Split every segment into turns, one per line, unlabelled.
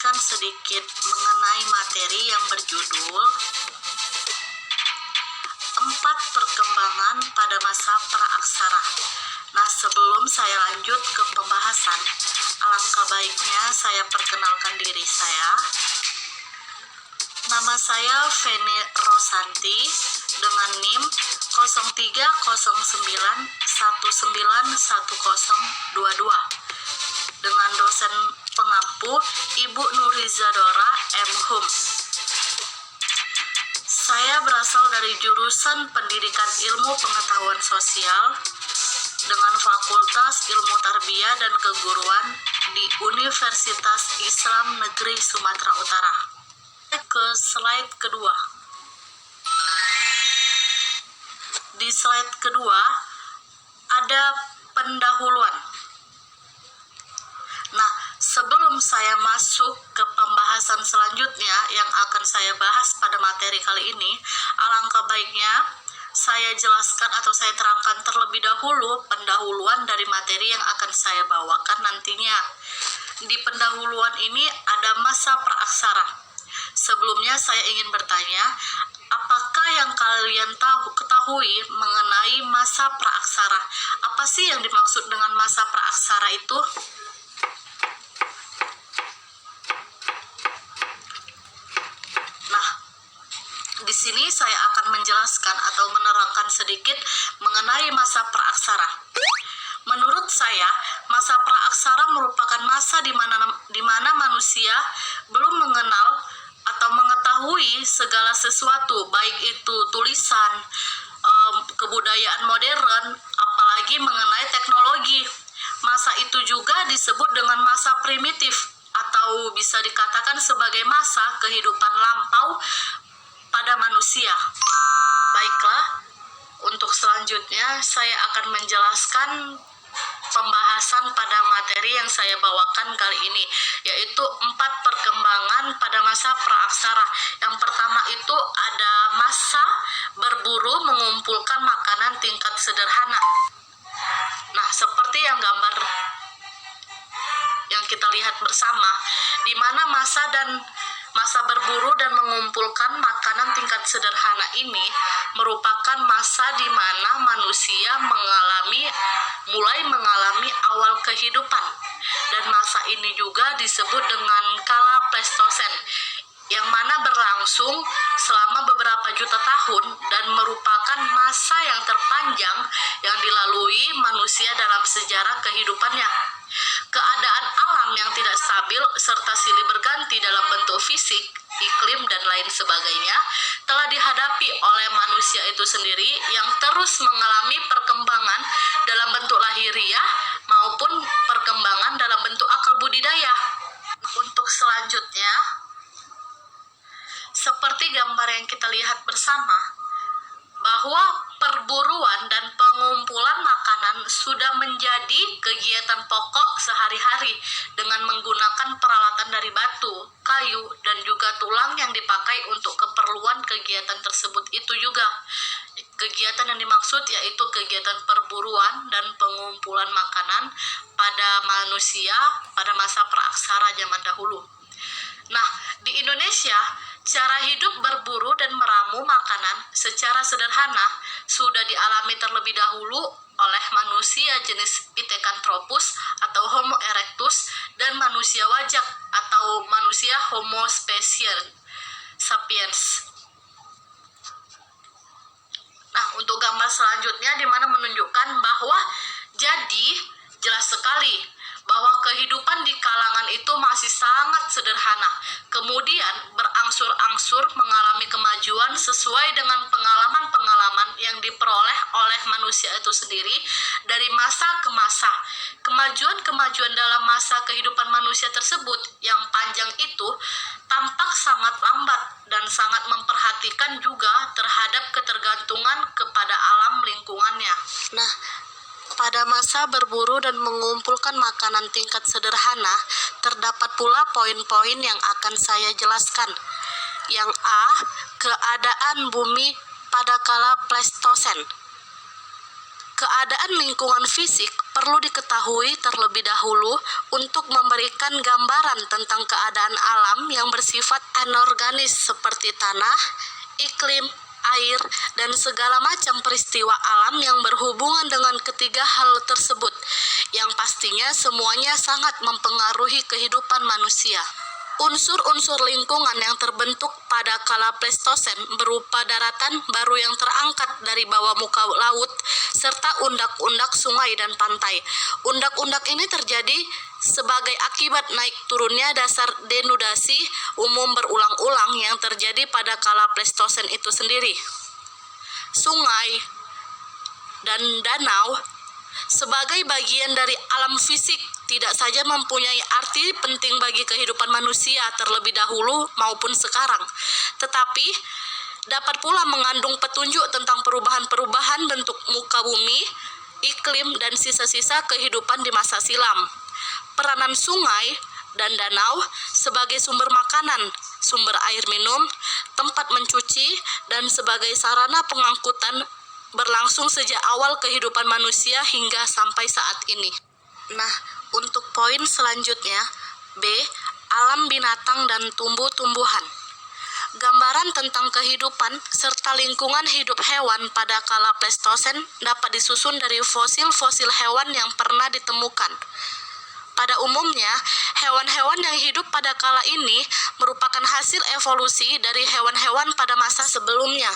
menjelaskan sedikit mengenai materi yang berjudul 4 perkembangan pada masa praaksara. Nah, sebelum saya lanjut ke pembahasan, alangkah baiknya saya perkenalkan diri saya. Nama saya Feni Rosanti dengan NIM 0309191022 dengan dosen pengampu Ibu Nurizadora M. Hum. Saya berasal dari jurusan Pendidikan Ilmu Pengetahuan Sosial dengan Fakultas Ilmu Tarbiyah dan Keguruan di Universitas Islam Negeri Sumatera Utara. Ke slide kedua. Di slide kedua ada pendahuluan. Nah, sebelum saya masuk ke pembahasan selanjutnya yang akan saya bahas pada materi kali ini, alangkah baiknya saya jelaskan atau saya terangkan terlebih dahulu pendahuluan dari materi yang akan saya bawakan nantinya. Di pendahuluan ini ada masa praaksara. Sebelumnya saya ingin bertanya, apakah yang kalian ketahui mengenai masa praaksara? Apa sih yang dimaksud dengan masa praaksara itu? Nah, di sini saya akan menjelaskan atau menerangkan sedikit mengenai masa praaksara. Menurut saya, masa praaksara merupakan masa di mana manusia belum mengenal atau mengetahui segala sesuatu, baik itu tulisan, kebudayaan modern, apalagi mengenai teknologi. Masa itu juga disebut dengan masa primitif atau bisa dikatakan sebagai masa kehidupan lampau pada manusia. Baiklah, untuk selanjutnya saya akan menjelaskan pembahasan pada materi yang saya bawakan kali ini, yaitu 4 perkembangan pada masa praaksara. Yang pertama itu ada masa berburu mengumpulkan makanan tingkat sederhana. Nah, seperti yang gambar yang kita lihat bersama, di mana masa berburu dan mengumpulkan makanan tingkat sederhana ini merupakan masa di mana manusia mulai mengalami awal kehidupan, dan masa ini juga disebut dengan kala Pleistosen, yang mana berlangsung selama beberapa juta tahun dan merupakan masa yang terpanjang yang dilalui manusia dalam sejarah kehidupannya. Keadaan alam yang tidak stabil serta silih berganti dalam bentuk fisik, iklim, dan lain sebagainya telah dihadapi oleh manusia itu sendiri yang terus mengalami perkembangan dalam bentuk lahiriah maupun perkembangan dalam bentuk akal budidaya. Untuk selanjutnya, seperti gambar yang kita lihat bersama, bahwa perburuan dan pengumpulan makanan sudah menjadi kegiatan pokok sehari-hari dengan menggunakan peralatan dari batu, kayu, dan juga tulang yang dipakai untuk keperluan kegiatan tersebut itu juga. Kegiatan yang dimaksud yaitu kegiatan perburuan dan pengumpulan makanan pada manusia pada masa praaksara zaman dahulu. Nah, di Indonesia, cara hidup berburu dan meramu makanan secara sederhana sudah dialami terlebih dahulu oleh manusia jenis Pithecanthropus atau Homo erectus dan manusia wajak atau manusia Homo sapiens. Nah, untuk gambar selanjutnya di mana menunjukkan bahwa jadi jelas sekali bahwa kehidupan di kalangan itu masih sangat sederhana, kemudian berangsur-angsur mengalami kemajuan sesuai dengan pengalaman-pengalaman yang diperoleh oleh manusia itu sendiri dari masa ke masa. Kemajuan-kemajuan dalam masa kehidupan manusia tersebut yang panjang itu tampak sangat lambat dan sangat memperhatikan juga terhadap ketergantungan kepada alam lingkungannya. Nah, pada masa berburu dan mengumpulkan makanan tingkat sederhana, terdapat pula poin-poin yang akan saya jelaskan. Yang A, keadaan bumi pada kala Pleistosen. Keadaan lingkungan fisik Perlu diketahui terlebih dahulu untuk memberikan gambaran tentang keadaan alam yang bersifat anorganis seperti tanah, iklim, air, dan segala macam peristiwa alam yang berhubungan dengan ketiga hal tersebut, yang pastinya semuanya sangat mempengaruhi kehidupan manusia. Unsur-unsur lingkungan yang terbentuk pada kala Pleistosen berupa daratan baru yang terangkat dari bawah muka laut, serta undak-undak sungai dan pantai. Undak-undak ini terjadi sebagai akibat naik turunnya dasar denudasi umum berulang-ulang yang terjadi pada kala Pleistosen itu sendiri. Sungai dan danau sebagai bagian dari alam fisik tidak saja mempunyai arti penting bagi kehidupan manusia terlebih dahulu maupun sekarang, tetapi dapat pula mengandung petunjuk tentang perubahan-perubahan bentuk muka bumi, iklim, dan sisa-sisa kehidupan di masa silam. Peranan sungai dan danau sebagai sumber makanan, sumber air minum, tempat mencuci, dan sebagai sarana pengangkutan berlangsung sejak awal kehidupan manusia hingga sampai saat ini. Nah, untuk poin selanjutnya, B. Alam binatang dan tumbuh-tumbuhan. Gambaran tentang kehidupan serta lingkungan hidup hewan pada kala Pleistosen dapat disusun dari fosil-fosil hewan yang pernah ditemukan. Pada umumnya, hewan-hewan yang hidup pada kala ini merupakan hasil evolusi dari hewan-hewan pada masa sebelumnya,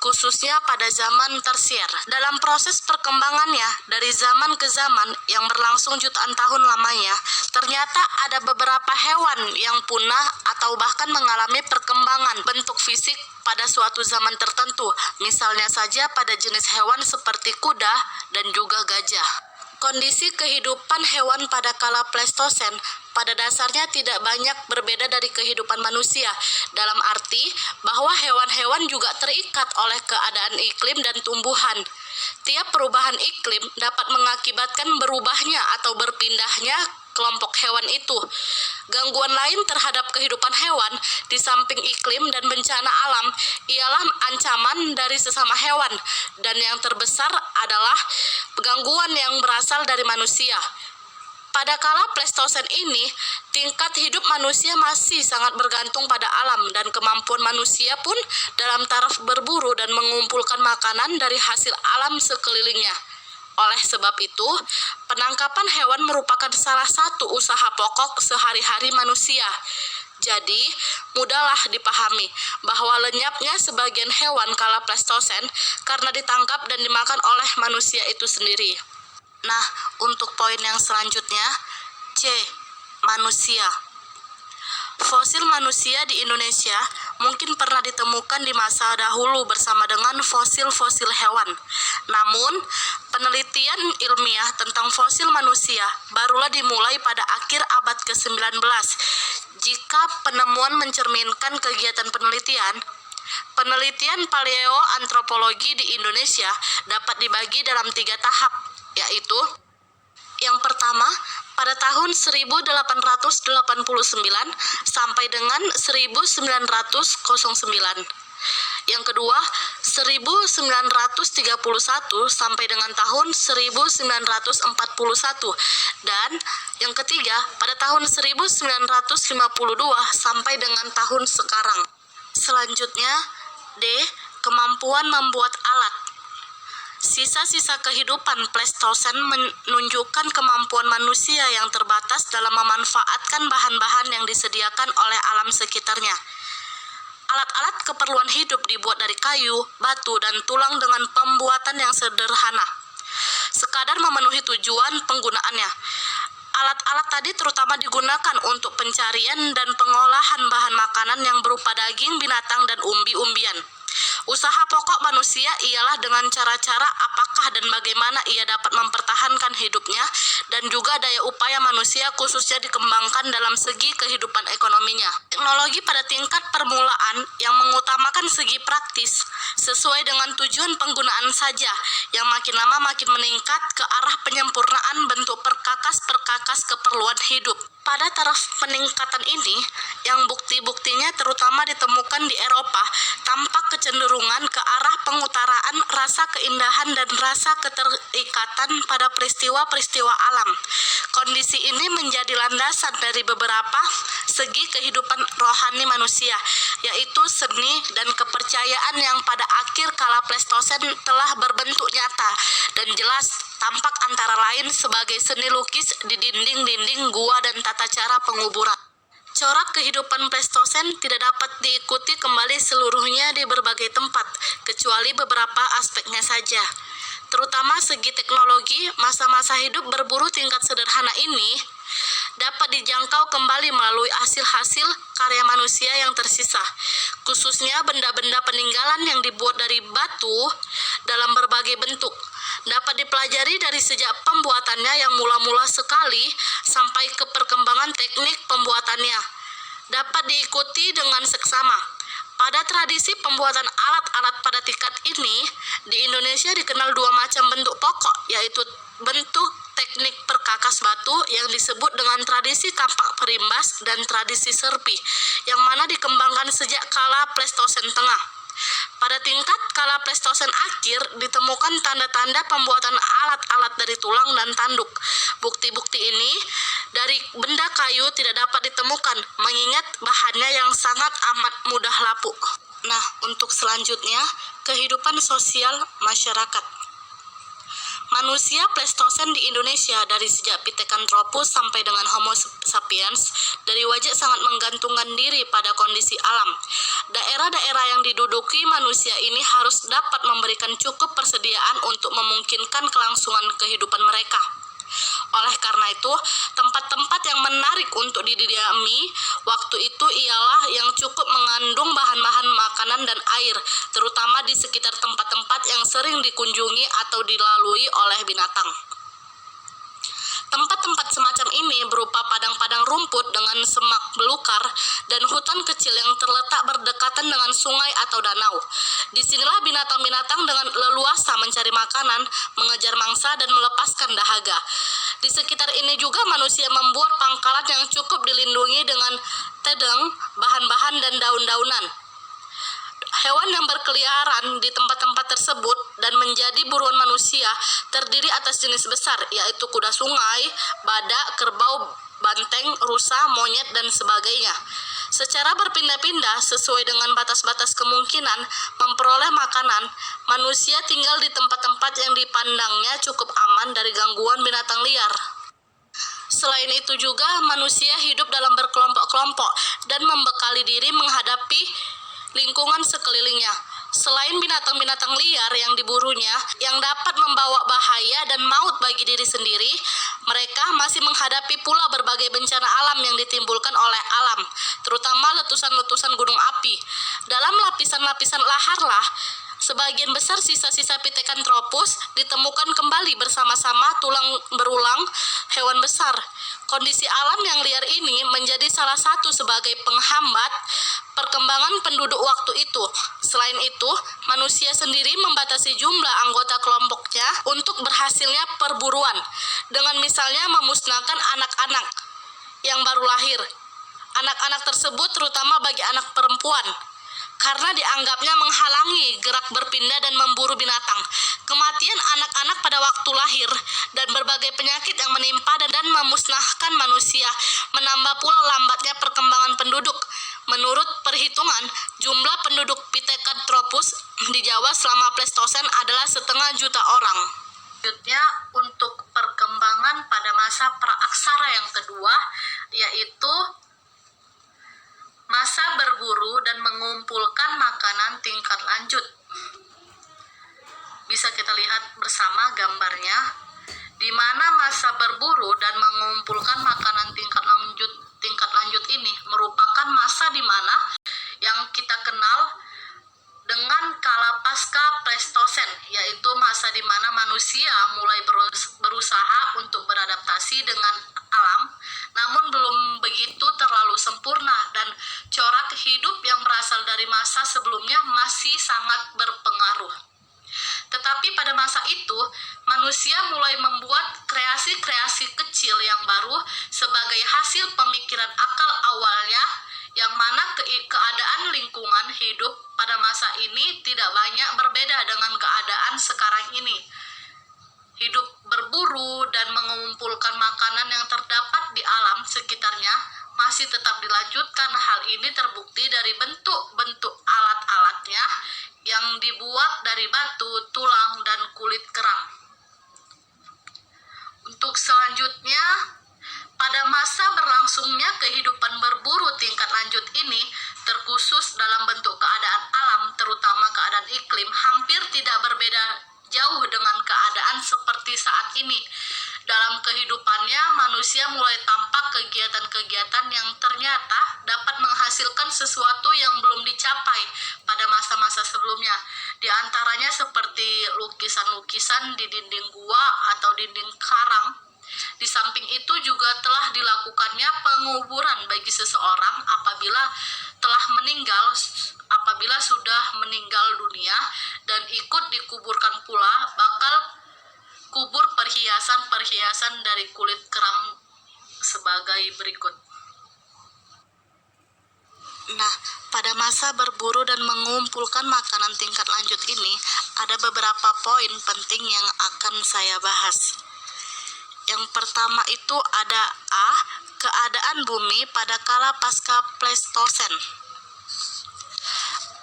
khususnya pada zaman tersier. Dalam proses perkembangannya dari zaman ke zaman yang berlangsung jutaan tahun lamanya, ternyata ada beberapa hewan yang punah atau bahkan mengalami perkembangan bentuk fisik pada suatu zaman tertentu, misalnya saja pada jenis hewan seperti kuda dan juga gajah. Kondisi kehidupan hewan pada kala Pleistosen pada dasarnya tidak banyak berbeda dari kehidupan manusia, dalam arti bahwa hewan-hewan juga terikat oleh keadaan iklim dan tumbuhan. Tiap perubahan iklim dapat mengakibatkan berubahnya atau berpindahnya kelompok hewan itu. Gangguan lain terhadap kehidupan hewan di samping iklim dan bencana alam ialah ancaman dari sesama hewan, dan yang terbesar adalah gangguan yang berasal dari manusia. Pada kala Pleistosen ini, tingkat hidup manusia masih sangat bergantung pada alam, dan kemampuan manusia pun dalam taraf berburu dan mengumpulkan makanan dari hasil alam sekelilingnya. Oleh sebab itu, penangkapan hewan merupakan salah satu usaha pokok sehari-hari manusia. Jadi, mudahlah dipahami bahwa lenyapnya sebagian hewan kala Pleistosen karena ditangkap dan dimakan oleh manusia itu sendiri. Nah, untuk poin yang selanjutnya, C. Manusia. Fosil manusia di Indonesia mungkin pernah ditemukan di masa dahulu bersama dengan fosil-fosil hewan. Namun, penelitian ilmiah tentang fosil manusia barulah dimulai pada akhir abad ke-19. Jika penemuan mencerminkan kegiatan penelitian paleoantropologi di Indonesia dapat dibagi dalam 3 tahap, yaitu yang pertama, pada tahun 1889 sampai dengan 1909. Yang kedua, 1931 sampai dengan tahun 1941. Dan yang ketiga, pada tahun 1952 sampai dengan tahun sekarang. Selanjutnya, D. Kemampuan membuat alat. Sisa-sisa kehidupan Pleistosen menunjukkan kemampuan manusia yang terbatas dalam memanfaatkan bahan-bahan yang disediakan oleh alam sekitarnya. Alat-alat keperluan hidup dibuat dari kayu, batu, dan tulang dengan pembuatan yang sederhana, sekadar memenuhi tujuan penggunaannya. Alat-alat tadi terutama digunakan untuk pencarian dan pengolahan bahan makanan yang berupa daging binatang dan umbi-umbian. Usaha pokok manusia ialah dengan cara-cara apakah dan bagaimana ia dapat mempertahankan hidupnya, dan juga daya upaya manusia khususnya dikembangkan dalam segi kehidupan ekonominya. Teknologi pada tingkat permulaan yang mengutamakan segi praktis sesuai dengan tujuan penggunaan saja, yang makin lama makin meningkat ke arah penyempurnaan bentuk perkakas-perkakas keperluan hidup. Pada taraf peningkatan ini, yang bukti-buktinya terutama ditemukan di Eropa, tampak kecenderungan ke arah pengutaraan rasa keindahan dan rasa keterikatan pada peristiwa-peristiwa alam. Kondisi ini menjadi landasan dari beberapa segi kehidupan rohani manusia, yaitu seni dan kepercayaan yang pada akhir kala Pleistosen telah berbentuk nyata dan jelas tampak antara lain sebagai seni lukis di dinding-dinding gua dan tata cara penguburan. Corak kehidupan Pleistosen tidak dapat diikuti kembali seluruhnya di berbagai tempat, kecuali beberapa aspeknya saja. Terutama segi teknologi, masa-masa hidup berburu tingkat sederhana ini dapat dijangkau kembali melalui hasil-hasil karya manusia yang tersisa, khususnya benda-benda peninggalan yang dibuat dari batu dalam berbagai bentuk. Dapat dipelajari dari sejak pembuatannya yang mula-mula sekali sampai ke perkembangan teknik pembuatannya. Dapat diikuti dengan seksama. Pada tradisi pembuatan alat-alat pada tingkat ini, di Indonesia dikenal dua macam bentuk pokok, yaitu bentuk teknik perkakas batu yang disebut dengan tradisi kampak perimbas dan tradisi serpi, yang mana dikembangkan sejak kala Pleistosen Tengah. Pada tingkat kala Pleistosen akhir ditemukan tanda-tanda pembuatan alat-alat dari tulang dan tanduk. Bukti-bukti ini dari benda kayu tidak dapat ditemukan, mengingat bahannya yang sangat amat mudah lapuk. Nah, untuk selanjutnya, kehidupan sosial masyarakat. Manusia Pleistosen di Indonesia dari sejak Pithecanthropus sampai dengan Homo sapiens dari wajah sangat menggantungkan diri pada kondisi alam. Daerah-daerah yang diduduki manusia ini harus dapat memberikan cukup persediaan untuk memungkinkan kelangsungan kehidupan mereka. Oleh karena itu, tempat-tempat yang menarik untuk didiami waktu itu ialah yang cukup mengandung bahan-bahan makanan dan air, terutama di sekitar tempat-tempat yang sering dikunjungi atau dilalui oleh binatang. Tempat-tempat semacam ini berupa padang-padang rumput dengan semak belukar dan hutan kecil yang terletak berdekatan dengan sungai atau danau. Disinilah binatang-binatang dengan leluasa mencari makanan, mengejar mangsa, dan melepaskan dahaga. Di sekitar ini juga manusia membuat pangkalan yang cukup dilindungi dengan tedeng, bahan-bahan, dan daun-daunan. Hewan yang berkeliaran di tempat-tempat tersebut dan menjadi buruan manusia terdiri atas jenis besar, yaitu kuda sungai, badak, kerbau, banteng, rusa, monyet, dan sebagainya. Secara berpindah-pindah sesuai dengan batas-batas kemungkinan memperoleh makanan, manusia tinggal di tempat-tempat yang dipandangnya cukup aman dari gangguan binatang liar. Selain itu juga manusia hidup dalam berkelompok-kelompok dan membekali diri menghadapi lingkungan sekelilingnya. Selain binatang-binatang liar yang diburunya, yang dapat membawa bahaya dan maut bagi diri sendiri, mereka masih menghadapi pula berbagai bencana alam yang ditimbulkan oleh alam, terutama letusan-letusan gunung api. Dalam lapisan-lapisan laharlah, sebagian besar sisa-sisa Pithecanthropus ditemukan kembali bersama-sama tulang berulang hewan besar. Kondisi alam yang liar ini menjadi salah satu sebagai penghambat perkembangan penduduk waktu itu. Selain itu, manusia sendiri membatasi jumlah anggota kelompoknya untuk berhasilnya perburuan, dengan misalnya memusnahkan anak-anak yang baru lahir. Anak-anak tersebut terutama bagi anak perempuan, karena dianggapnya menghalangi gerak berpindah dan memburu binatang. Kematian anak-anak pada waktu lahir dan berbagai penyakit yang menimpa dan memusnahkan manusia menambah pula lambatnya perkembangan penduduk. Menurut perhitungan, jumlah penduduk Pithecanthropus di Jawa selama Pleistosen adalah 500.000 orang. Selanjutnya, untuk perkembangan pada masa praaksara yang kedua, yaitu masa berburu dan mengumpulkan makanan tingkat lanjut. Bisa kita lihat bersama gambarnya, di mana masa berburu dan mengumpulkan makanan tingkat lanjut ini merupakan masa di mana yang kita kenal dengan kala pasca Pleistosen, yaitu masa di mana manusia mulai berusaha untuk beradaptasi dengan alam, namun belum begitu terlalu sempurna, dan corak hidup yang berasal dari masa sebelumnya masih sangat berpengaruh. Tetapi pada masa itu, manusia mulai membuat kreasi-kreasi kecil yang baru sebagai hasil pemikiran akal awalnya, yang mana keadaan lingkungan hidup pada masa ini tidak banyak berbeda dengan keadaan sekarang ini. Hidup berburu dan mengumpulkan makanan yang terdapat di alam sekitarnya masih tetap dilanjutkan. Hal ini terbukti dari bentuk-bentuk alat-alatnya yang dibuat dari batu, tulang, dan kulit kerang. Untuk selanjutnya, pada masa berlangsungnya kehidupan berburu tingkat lanjut ini, terkhusus dalam bentuk keadaan alam, terutama keadaan iklim, hampir tidak berbeda jauh dengan keadaan seperti saat ini. Dalam kehidupannya, manusia mulai tampak kegiatan-kegiatan yang ternyata dapat menghasilkan sesuatu yang belum dicapai pada masa-masa sebelumnya. Di antaranya seperti lukisan-lukisan di dinding gua atau dinding karang. Di samping itu juga telah dilakukannya penguburan bagi seseorang apabila sudah meninggal dunia, dan ikut dikuburkan pula bakal kubur perhiasan-perhiasan dari kulit kerang sebagai berikut. Nah, pada masa berburu dan mengumpulkan makanan tingkat lanjut ini, ada beberapa poin penting yang akan saya bahas. Yang pertama itu ada A. Keadaan bumi pada kala pasca Pleistosen.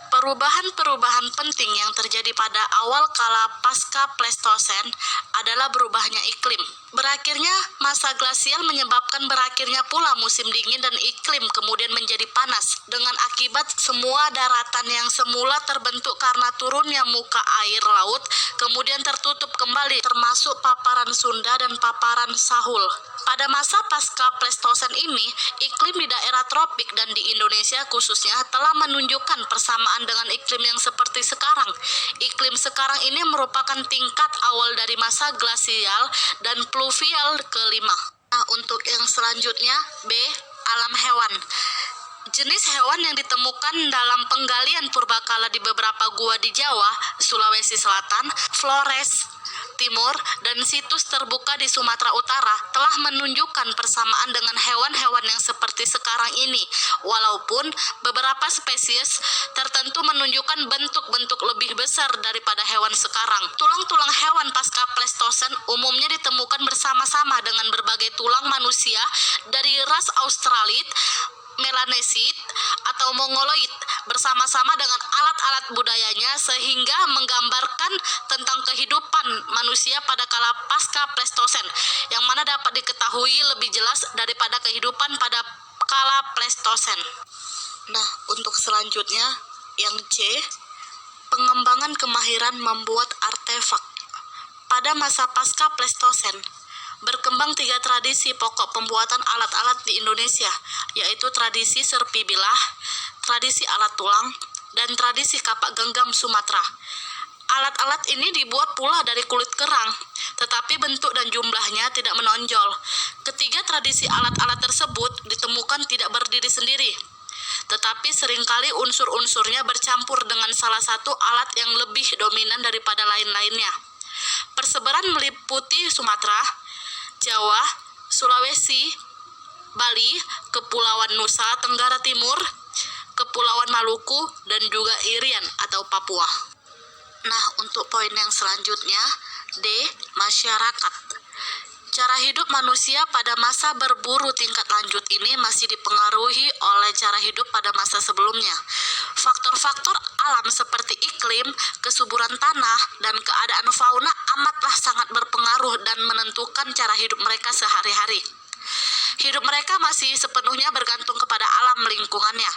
Perubahan-perubahan penting yang terjadi pada awal kala pasca Pleistosen adalah berubahnya iklim. Berakhirnya masa glasial menyebabkan berakhirnya pula musim dingin dan iklim kemudian menjadi panas, dengan akibat semua daratan yang semula terbentuk karena turunnya muka air laut kemudian tertutup kembali, termasuk paparan Sunda dan paparan Sahul. Pada masa pasca Pleistosen ini, iklim di daerah tropik dan di Indonesia khususnya telah menunjukkan persamaan dengan iklim yang seperti sekarang. Iklim sekarang ini merupakan tingkat awal dari masa glasial dan pluvial kelima. Nah, untuk yang selanjutnya, B. Alam hewan. Jenis hewan yang ditemukan dalam penggalian purbakala di beberapa gua di Jawa, Sulawesi Selatan, Flores Timur, dan situs terbuka di Sumatera Utara telah menunjukkan persamaan dengan hewan-hewan yang seperti sekarang ini, walaupun beberapa spesies tertentu menunjukkan bentuk-bentuk lebih besar daripada hewan sekarang. Tulang-tulang hewan pasca Pleistosen umumnya ditemukan bersama-sama dengan berbagai tulang manusia dari ras Australit, Melanesid, atau Mongoloid bersama-sama dengan alat-alat budayanya, sehingga menggambarkan tentang kehidupan manusia pada kala pasca Pleistosen, yang mana dapat diketahui lebih jelas daripada kehidupan pada kala Pleistosen. Nah, untuk selanjutnya yang C. Pengembangan kemahiran membuat artefak. Pada masa pasca Pleistosen berkembang 3 tradisi pokok pembuatan alat-alat di Indonesia, yaitu tradisi serpi bilah, tradisi alat tulang, dan tradisi kapak genggam Sumatera. Alat-alat ini dibuat pula dari kulit kerang, tetapi bentuk dan jumlahnya tidak menonjol. Ketiga tradisi alat-alat tersebut ditemukan tidak berdiri sendiri, tetapi seringkali unsur-unsurnya bercampur dengan salah satu alat yang lebih dominan daripada lain-lainnya. Persebaran meliputi Sumatera, Jawa, Sulawesi, Bali, Kepulauan Nusa Tenggara Timur, Kepulauan Maluku, dan juga Irian atau Papua. Nah, untuk poin yang selanjutnya, D. Masyarakat. Cara hidup manusia pada masa berburu tingkat lanjut ini masih dipengaruhi oleh cara hidup pada masa sebelumnya. Faktor-faktor alam seperti iklim, kesuburan tanah, dan keadaan fauna amatlah sangat berpengaruh dan menentukan cara hidup mereka sehari-hari. Hidup mereka masih sepenuhnya bergantung kepada alam lingkungannya.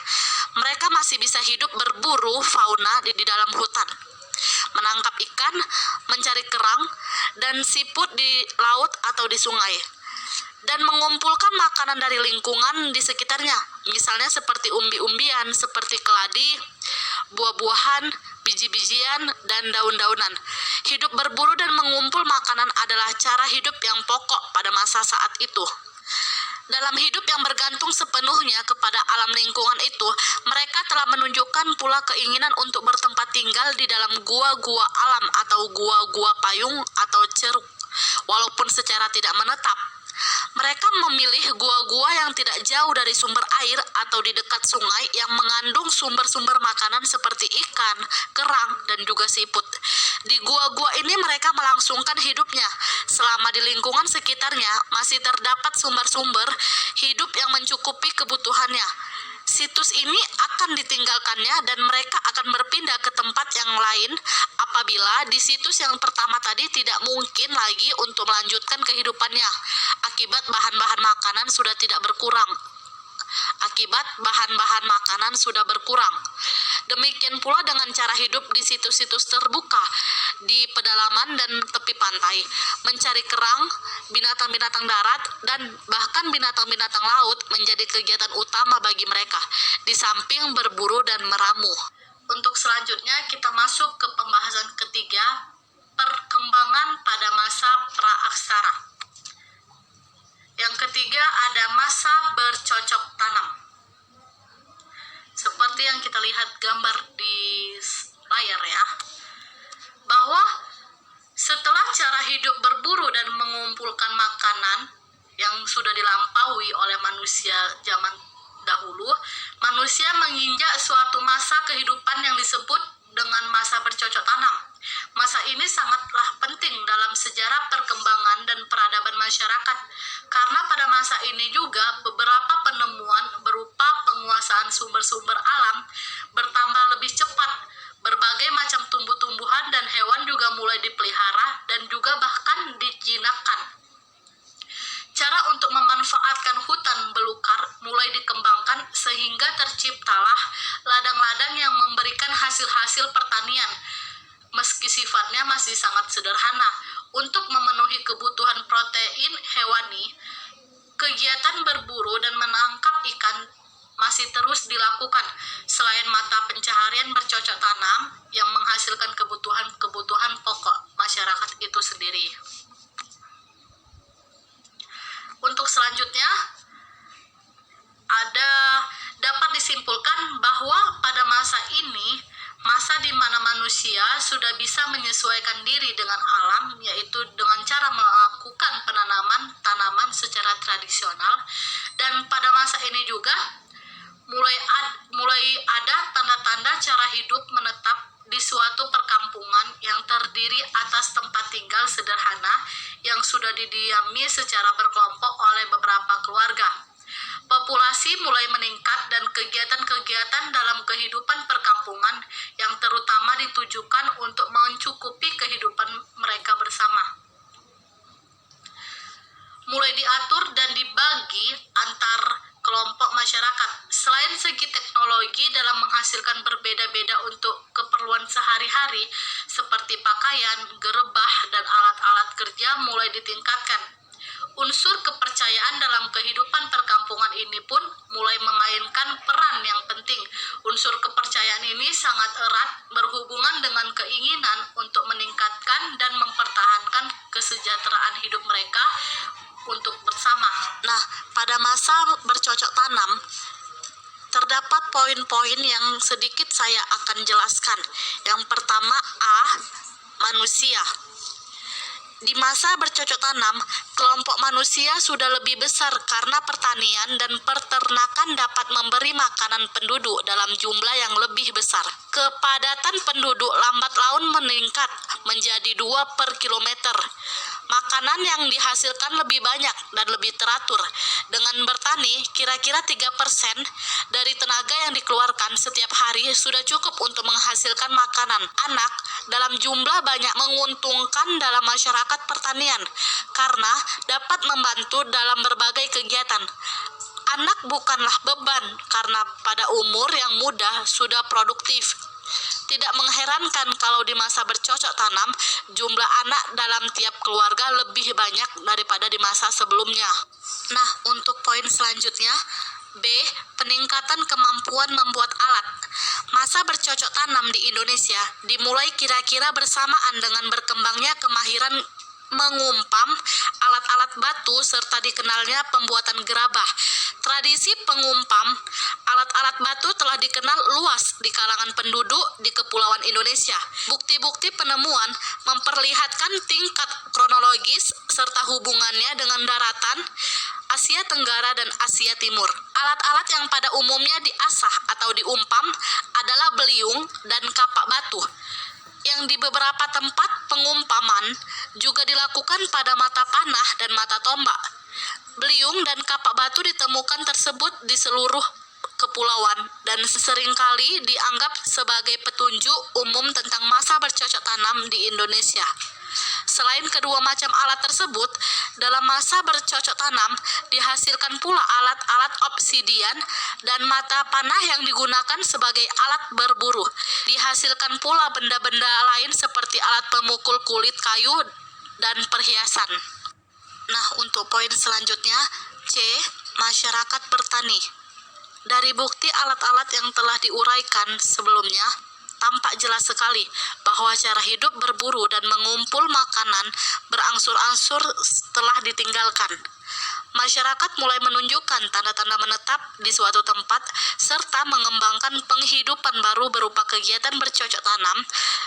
Mereka masih bisa hidup berburu fauna di dalam hutan, menangkap ikan, mencari kerang, dan siput di laut atau di sungai, dan mengumpulkan makanan dari lingkungan di sekitarnya, misalnya seperti umbi-umbian, seperti keladi, buah-buahan, biji-bijian, dan daun-daunan. Hidup berburu dan mengumpul makanan adalah cara hidup yang pokok pada masa saat itu. Dalam hidup yang bergantung sepenuhnya kepada alam lingkungan itu, mereka telah menunjukkan pula keinginan untuk bertempat tinggal di dalam gua-gua alam atau gua-gua payung atau ceruk, walaupun secara tidak menetap. Mereka memilih gua-gua yang tidak jauh dari sumber air atau di dekat sungai yang mengandung sumber-sumber makanan seperti ikan, kerang, dan juga siput. Di gua-gua ini mereka melangsungkan hidupnya. Selama di lingkungan sekitarnya masih terdapat sumber-sumber hidup yang mencukupi kebutuhannya. Situs ini akan ditinggalkannya dan mereka akan berpindah ke tempat yang lain apabila di situs yang pertama tadi tidak mungkin lagi untuk melanjutkan kehidupannya akibat bahan-bahan makanan sudah berkurang. Demikian pula dengan cara hidup di situs-situs terbuka di pedalaman dan tepi pantai, mencari kerang, binatang-binatang darat, dan bahkan binatang-binatang laut menjadi kegiatan utama bagi mereka, di samping berburu dan meramu. Untuk selanjutnya kita masuk ke pembahasan ketiga, perkembangan pada masa praaksara. Yang ketiga ada masa bercocok tanam. Seperti yang kita lihat gambar di layar ya, bahwa setelah cara hidup berburu dan mengumpulkan makanan yang sudah dilampaui oleh manusia zaman dahulu, manusia menginjak suatu masa kehidupan yang disebut dengan masa bercocok tanam. Masa ini sangatlah penting dalam sejarah perkembangan dan peradaban masyarakat, karena pada masa ini juga beberapa penemuan berupa penguasaan sumber-sumber alam bertambah lebih cepat. Berbagai macam tumbuh-tumbuhan dan hewan juga mulai dipelihara dan juga bahkan dijinakkan. Cara untuk memanfaatkan hutan belukar mulai dikembangkan sehingga terciptalah ladang-ladang yang memberikan hasil-hasil pertanian. Meski sifatnya masih sangat sederhana, untuk memenuhi kebutuhan protein hewani, kegiatan berburu dan menangkap ikan masih terus dilakukan, selain mata pencaharian bercocok tanam yang menghasilkan kebutuhan pokok masyarakat itu sendiri. Untuk selanjutnya, dapat disimpulkan bahwa pada masa ini, masa di mana manusia sudah bisa menyesuaikan diri dengan alam, yaitu dengan cara melakukan penanaman tanaman secara tradisional, dan pada masa ini juga mulai ada tanda-tanda cara hidup menetap di suatu perkampungan yang terdiri atas tempat tinggal sederhana yang sudah didiami secara berkelompok oleh beberapa keluarga. Populasi mulai meningkat dan kegiatan-kegiatan dalam kehidupan perkampungan yang terutama ditujukan untuk mencukupi kehidupan mereka bersama mulai diatur dan dibagi antar kelompok masyarakat. Selain segi teknologi dalam menghasilkan berbeda-beda untuk keperluan sehari-hari seperti pakaian, gerebah, dan alat-alat kerja mulai ditingkatkan. Unsur kepercayaan dalam kehidupan perkampungan ini pun mulai memainkan peran yang penting. Unsur kepercayaan ini sangat erat berhubungan dengan keinginan untuk meningkatkan dan mempertahankan kesejahteraan hidup mereka untuk bersama. Nah, pada masa bercocok tanam, terdapat poin-poin yang sedikit saya akan jelaskan. Yang pertama, manusia. Di masa bercocok tanam, kelompok manusia sudah lebih besar karena pertanian dan peternakan dapat memberi makanan penduduk dalam jumlah yang lebih besar. Kepadatan penduduk lambat laun meningkat menjadi 2 per kilometer. Makanan yang dihasilkan lebih banyak dan lebih teratur. Dengan bertani, kira-kira 3% dari tenaga yang dikeluarkan setiap hari sudah cukup untuk menghasilkan makanan. Anak dalam jumlah banyak menguntungkan dalam masyarakat pertanian karena dapat membantu dalam berbagai kegiatan. Anak bukanlah beban karena pada umur yang muda sudah produktif. Tidak mengherankan kalau di masa bercocok tanam, jumlah anak dalam tiap keluarga lebih banyak daripada di masa sebelumnya. Nah, untuk poin selanjutnya, B. Peningkatan kemampuan membuat alat. Masa bercocok tanam di Indonesia dimulai kira-kira bersamaan dengan berkembangnya kemahiran mengumpam alat-alat batu serta dikenalnya pembuatan gerabah. Tradisi pengumpam alat-alat batu telah telah dikenal luas di kalangan penduduk di Kepulauan Indonesia. Bukti-bukti penemuan memperlihatkan tingkat kronologis serta hubungannya dengan daratan Asia Tenggara dan Asia Timur. Alat-alat yang pada umumnya diasah atau diumpam adalah beliung dan kapak batu, yang di beberapa tempat pengumpaman juga dilakukan pada mata panah dan mata tombak. Beliung dan kapak batu ditemukan tersebut di seluruh kepulauan dan seringkali dianggap sebagai petunjuk umum tentang masa bercocok tanam di Indonesia. Selain kedua macam alat tersebut, dalam masa bercocok tanam dihasilkan pula alat-alat obsidian dan mata panah yang digunakan sebagai alat berburu. Dihasilkan pula benda-benda lain seperti alat pemukul kulit kayu dan perhiasan. Nah, untuk poin selanjutnya, C. Masyarakat bertani. Dari bukti alat-alat yang telah diuraikan sebelumnya, tampak jelas sekali bahwa cara hidup berburu dan mengumpul makanan berangsur-angsur telah ditinggalkan. Masyarakat mulai menunjukkan tanda-tanda menetap di suatu tempat serta mengembangkan penghidupan baru berupa kegiatan bercocok tanam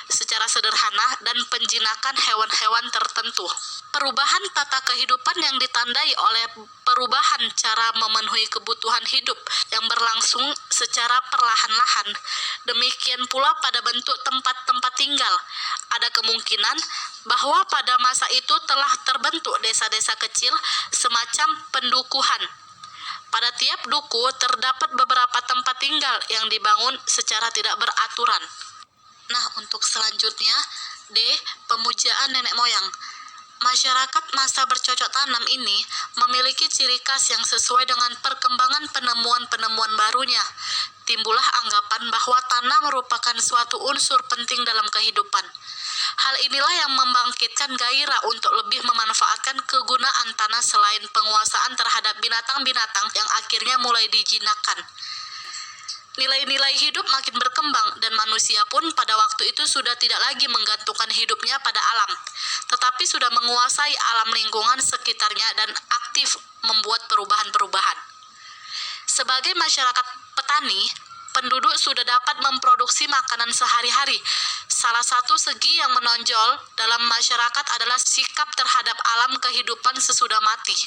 secara sederhana dan penjinakan hewan-hewan tertentu. Perubahan tata kehidupan yang ditandai oleh perubahan cara memenuhi kebutuhan hidup yang berlangsung secara perlahan-lahan. Demikian pula pada bentuk tempat-tempat tinggal. Ada kemungkinan bahwa pada masa itu telah terbentuk desa-desa kecil semacam pendukuhan. Pada tiap duku terdapat beberapa tempat tinggal yang dibangun secara tidak beraturan. Nah, untuk selanjutnya, D. Pemujaan nenek moyang. Masyarakat masa bercocok tanam ini memiliki ciri khas yang sesuai dengan perkembangan penemuan-penemuan barunya. Timbullah anggapan bahwa tanah merupakan suatu unsur penting dalam kehidupan. Hal inilah yang membangkitkan gairah untuk lebih memanfaatkan kegunaan tanah selain penguasaan terhadap binatang-binatang yang akhirnya mulai dijinakkan. Nilai-nilai hidup makin berkembang dan manusia pun pada waktu itu sudah tidak lagi menggantungkan hidupnya pada alam, tetapi sudah menguasai alam lingkungan sekitarnya dan aktif membuat perubahan-perubahan. Sebagai masyarakat petani, penduduk sudah dapat memproduksi makanan sehari-hari. Salah satu segi yang menonjol dalam masyarakat adalah sikap terhadap alam kehidupan sesudah mati.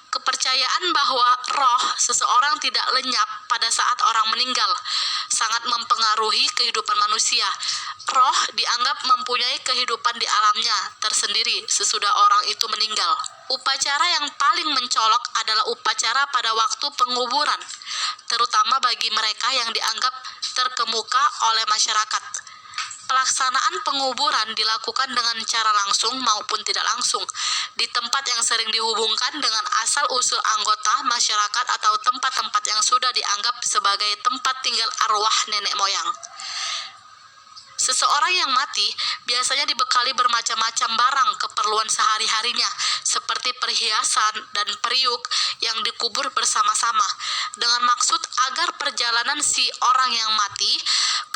Kepercayaan bahwa roh seseorang tidak lenyap pada saat orang meninggal sangat mempengaruhi kehidupan manusia. Roh dianggap mempunyai kehidupan di alamnya tersendiri sesudah orang itu meninggal. Upacara yang paling mencolok adalah upacara pada waktu penguburan, terutama bagi mereka yang dianggap terkemuka oleh masyarakat. Pelaksanaan penguburan dilakukan dengan cara langsung maupun tidak langsung, di tempat yang sering dihubungkan dengan asal-usul anggota masyarakat atau tempat-tempat yang sudah dianggap sebagai tempat tinggal arwah nenek moyang. Seseorang yang mati biasanya dibekali bermacam-macam barang keperluan sehari-harinya, seperti perhiasan dan periuk yang dikubur bersama-sama, dengan maksud agar perjalanan si orang yang mati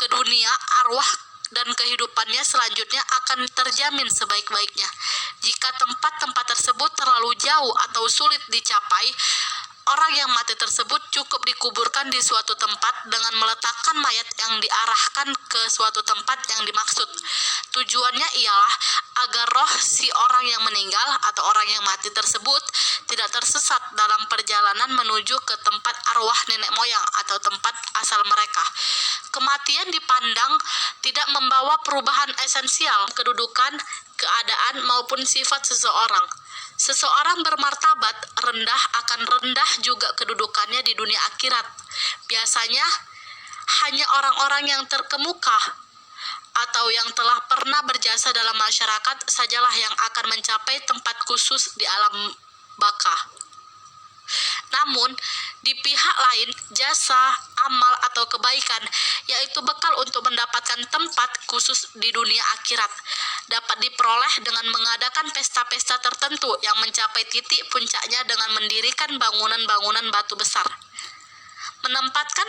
ke dunia arwah dan kehidupannya selanjutnya akan terjamin sebaik-baiknya. Jika tempat-tempat tersebut terlalu jauh atau sulit dicapai, orang yang mati tersebut cukup dikuburkan di suatu tempat dengan meletakkan mayat yang diarahkan ke suatu tempat yang dimaksud. Tujuannya ialah agar roh si orang yang meninggal atau orang yang mati tersebut tidak tersesat dalam perjalanan menuju ke tempat arwah nenek moyang atau tempat asal mereka. Kematian dipandang tidak membawa perubahan esensial kedudukan, keadaan maupun sifat seseorang. Seseorang bermartabat rendah akan rendah juga kedudukannya di dunia akhirat. Biasanya hanya orang-orang yang terkemuka atau yang telah pernah berjasa dalam masyarakat sajalah yang akan mencapai tempat khusus di alam baka. Namun, di pihak lain, jasa, amal, atau kebaikan, yaitu bekal untuk mendapatkan tempat khusus di dunia akhirat, dapat diperoleh dengan mengadakan pesta-pesta tertentu yang mencapai titik puncaknya dengan mendirikan bangunan-bangunan batu besar. Menempatkan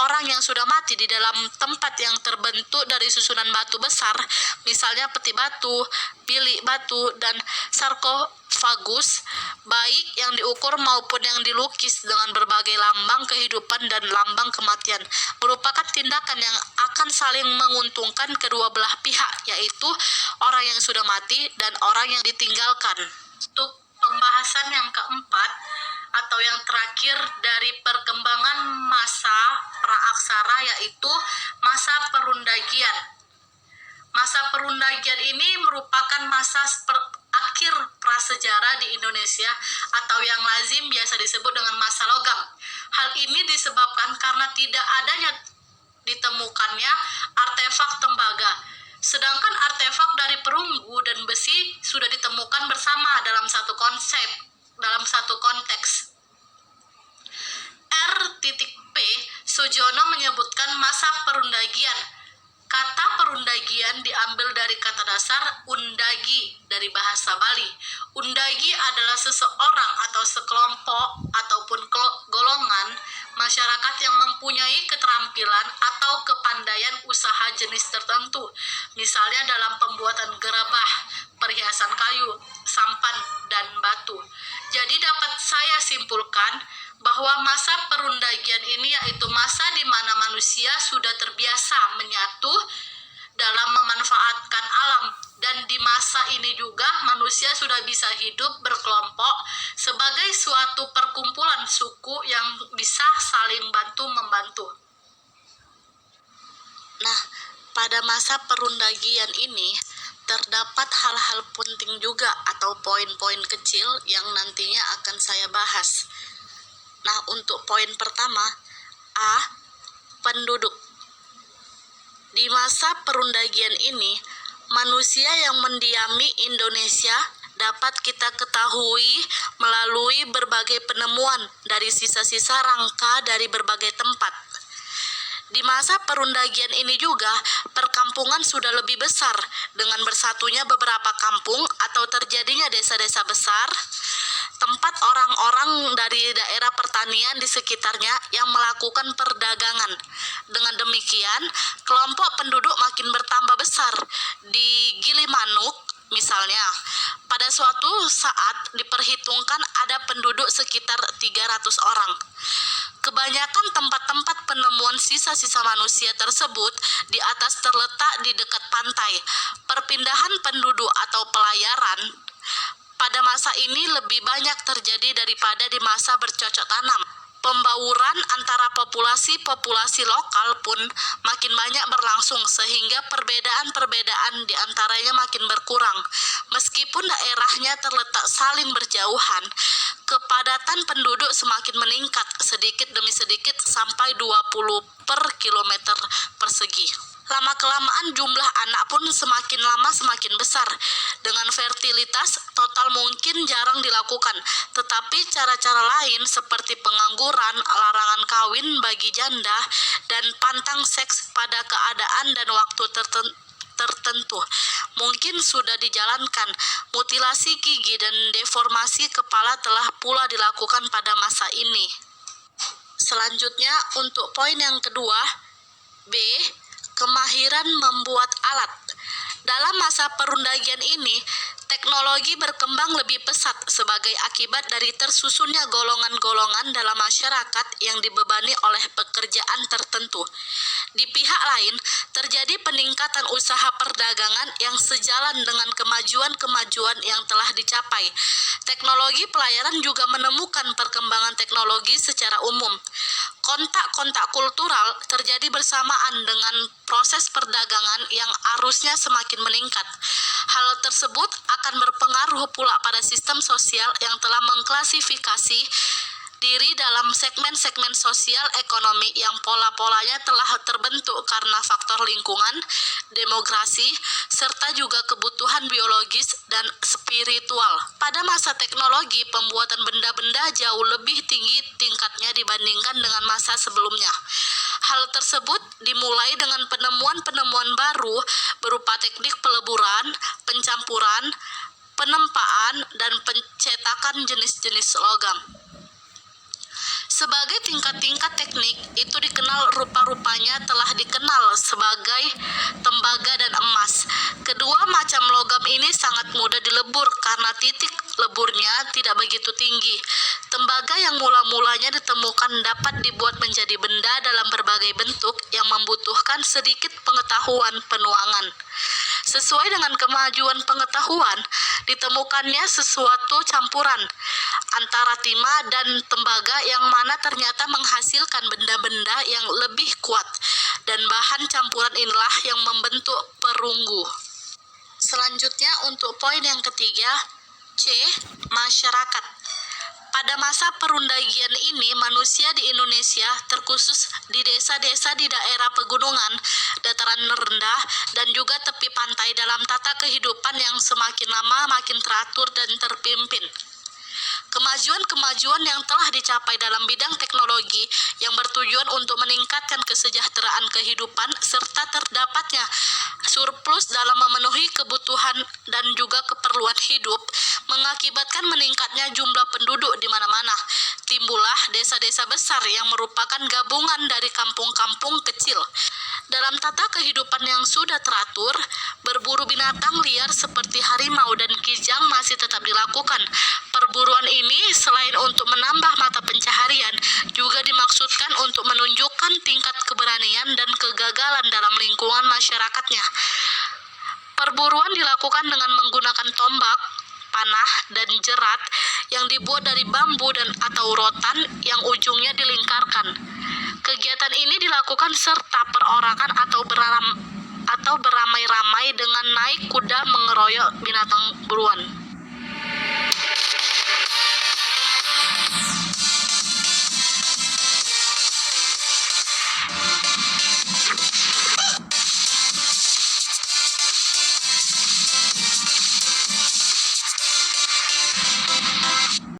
orang yang sudah mati di dalam tempat yang terbentuk dari susunan batu besar, misalnya peti batu, bilik batu, dan sarkofag sarkofagus, baik yang diukur maupun yang dilukis dengan berbagai lambang kehidupan dan lambang kematian, merupakan tindakan yang akan saling menguntungkan kedua belah pihak, yaitu orang yang sudah mati dan orang yang ditinggalkan. Untuk pembahasan yang keempat atau yang terakhir dari perkembangan masa praaksara, yaitu masa perundagian. Masa perundagian ini merupakan masa akhir prasejarah di Indonesia atau yang lazim biasa disebut dengan masa logam. Hal ini disebabkan karena tidak adanya ditemukannya artefak tembaga. Sedangkan artefak dari perunggu dan besi sudah ditemukan bersama dalam satu konteks. R.P. Sujono menyebutkan masa perundagian. Kata perundagian diambil dari kata dasar undagi dari bahasa Bali. Undagi adalah seseorang atau sekelompok ataupun golongan masyarakat yang mempunyai keterampilan atau kepandaian usaha jenis tertentu, misalnya dalam pembuatan gerabah, perhiasan kayu, sampan, dan batu. Jadi dapat saya simpulkan bahwa masa perundagian ini yaitu masa di mana manusia sudah terbiasa menyatu dalam memanfaatkan alam, dan di masa ini juga manusia sudah bisa hidup berkelompok sebagai suatu perkumpulan suku yang bisa saling bantu-membantu. Nah, pada masa perundagian ini terdapat hal-hal penting juga atau poin-poin kecil yang nantinya akan saya bahas. Nah, untuk poin pertama, A. Penduduk. Di masa perundagian ini, manusia yang mendiami Indonesia dapat kita ketahui melalui berbagai penemuan dari sisa-sisa rangka dari berbagai tempat. Di masa perundagian ini juga, perkampungan sudah lebih besar dengan bersatunya beberapa kampung atau terjadinya desa-desa besar, tempat orang-orang dari daerah pertanian di sekitarnya yang melakukan perdagangan. Dengan demikian, kelompok penduduk makin bertambah besar. Di Gilimanuk, misalnya, pada suatu saat diperhitungkan ada penduduk sekitar 300 orang. Kebanyakan tempat-tempat penemuan sisa-sisa manusia tersebut di atas terletak di dekat pantai. Perpindahan penduduk atau pelayaran pada masa ini lebih banyak terjadi daripada di masa bercocok tanam. Pembauran antara populasi-populasi lokal pun makin banyak berlangsung sehingga perbedaan-perbedaan di antaranya makin berkurang. Meskipun daerahnya terletak saling berjauhan, kepadatan penduduk semakin meningkat sedikit demi sedikit sampai 20 per kilometer persegi. Lama-kelamaan jumlah anak pun semakin lama semakin besar. Dengan fertilitas total mungkin jarang dilakukan, tetapi cara-cara lain seperti pengangguran, larangan kawin bagi janda, dan pantang seks pada keadaan dan waktu tertentu mungkin sudah dijalankan. Mutilasi gigi dan deformasi kepala telah pula dilakukan pada masa ini. Selanjutnya untuk poin yang kedua, B. Kemahiran membuat alat. Dalam masa perundagian ini, teknologi berkembang lebih pesat sebagai akibat dari tersusunnya golongan-golongan dalam masyarakat yang dibebani oleh pekerjaan tertentu. Di pihak lain, terjadi peningkatan usaha perdagangan yang sejalan dengan kemajuan-kemajuan yang telah dicapai. Teknologi pelayaran juga menemukan perkembangan teknologi secara umum. Kontak-kontak kultural terjadi bersamaan dengan proses perdagangan yang arusnya semakin meningkat. Hal tersebut akan berpengaruh pula pada sistem sosial yang telah mengklasifikasi diri dalam segmen-segmen sosial ekonomi yang pola-polanya telah terbentuk karena faktor lingkungan, demografi, serta juga kebutuhan biologis dan spiritual. Pada masa teknologi, pembuatan benda-benda jauh lebih tinggi tingkatnya dibandingkan dengan masa sebelumnya. Hal tersebut dimulai dengan penemuan-penemuan baru berupa teknik peleburan, pencampuran, penempaan, dan pencetakan jenis-jenis logam. Sebagai tingkat-tingkat teknik, itu dikenal rupa-rupanya telah dikenal sebagai tembaga dan emas. Kedua macam logam ini sangat mudah dilebur karena titik leburnya tidak begitu tinggi. Tembaga yang mula-mulanya ditemukan dapat dibuat menjadi benda dalam berbagai bentuk yang membutuhkan sedikit pengetahuan penuangan. Sesuai dengan kemajuan pengetahuan, ditemukannya sesuatu campuran antara timah dan tembaga yang mana ternyata menghasilkan benda-benda yang lebih kuat, dan bahan campuran inilah yang membentuk perunggu. Selanjutnya untuk poin yang ketiga, C. Masyarakat. Pada masa perundagian ini, manusia di Indonesia, terkhusus di desa-desa di daerah pegunungan, dataran rendah, dan juga tepi pantai dalam tata kehidupan yang semakin lama makin teratur dan terpimpin. Kemajuan-kemajuan yang telah dicapai dalam bidang teknologi yang bertujuan untuk meningkatkan kesejahteraan kehidupan serta terdapatnya surplus dalam memenuhi kebutuhan dan juga keperluan hidup mengakibatkan meningkatnya jumlah penduduk di mana-mana. Timbullah desa-desa besar yang merupakan gabungan dari kampung-kampung kecil. Dalam tata kehidupan yang sudah teratur, berburu binatang liar seperti harimau dan kijang masih tetap dilakukan. Perburuan ini selain untuk menambah mata pencaharian, juga dimaksudkan untuk menunjukkan tingkat keberanian dan kegagalan dalam lingkungan masyarakatnya. Perburuan dilakukan dengan menggunakan tombak, panah, dan jerat yang dibuat dari bambu dan atau rotan yang ujungnya dilingkarkan. Kegiatan ini dilakukan serta perorangan atau beramai-ramai dengan naik kuda mengeroyok binatang buruan.